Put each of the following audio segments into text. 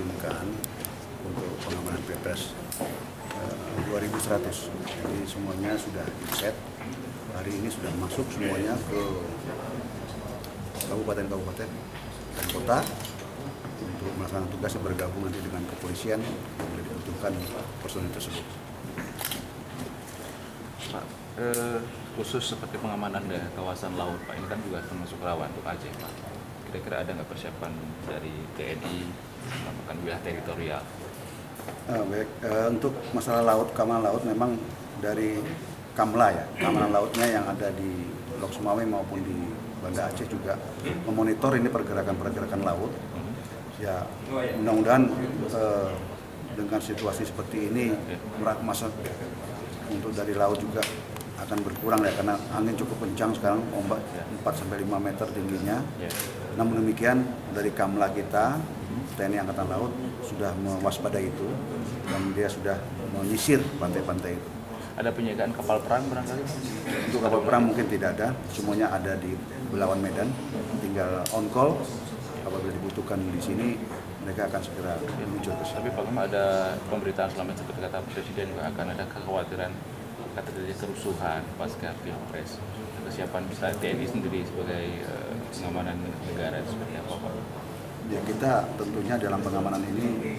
diterjunkan untuk pengamanan Pilpres 2100. Jadi semuanya sudah di-set. Hari ini sudah masuk semuanya ke kabupaten-kabupaten dan kota untuk melaksanakan tugas yang bergabung nanti dengan kepolisian yang dibutuhkan personil tersebut. Pak, khusus seperti pengamanan di kawasan laut, Pak, ini kan juga termasuk rawan untuk Aceh, Pak. Kira-kira ada nggak persiapan dari TNI melakukan wilayah teritorial? Baik, untuk masalah laut, keamanan laut memang dari Kamla ya, keamanan lautnya yang ada di Lok Sumawe maupun di Banda Aceh juga memonitor ini pergerakan laut. Ya, mudah-mudahan dengan situasi seperti ini masa untuk dari laut juga akan berkurang ya, karena angin cukup kencang sekarang, ombak 4-5 meter tingginya. Namun demikian dari Kamla kita, TNI Angkatan Laut sudah mewaspadai itu dan dia sudah menyisir pantai-pantai itu. Ada penjagaan kapal perang barangkali? Untuk kapal perang mungkin tidak ada, semuanya ada di Belawan Medan, tinggal on call. Apabila dibutuhkan di sini, mereka akan segera meluncur ke sini. Tapi Pak, ada pemberitaan selama seperti kata Presiden akan ada kekhawatiran kata terjadi kerusuhan pasca Pilpres. Kesiapan TNI sendiri sebagai pengamanan negara seperti apa, Pak? Ya, kita tentunya dalam pengamanan ini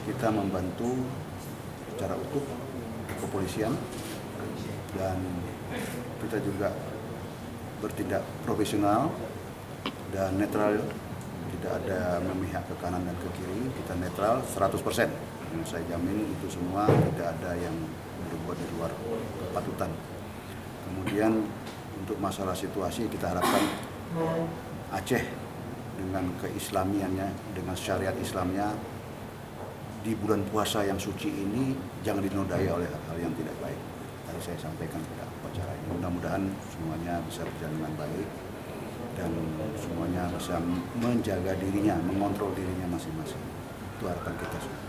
kita membantu secara utuh kepolisian dan kita juga bertindak profesional dan netral, tidak ada memihak ke kanan dan ke kiri, kita netral 100%. Saya jamin itu semua tidak ada yang berbuat di luar kepatutan. Kemudian untuk masalah situasi kita harapkan Aceh dengan keislamiannya, dengan syariat Islamnya di bulan puasa yang suci ini jangan dinodai oleh hal-hal yang tidak baik. Tadi saya sampaikan pada acara ini. Mudah-mudahan semuanya bisa berjalan dengan baik dan semuanya bisa menjaga dirinya, mengontrol dirinya masing-masing. Itu harapan kita semua.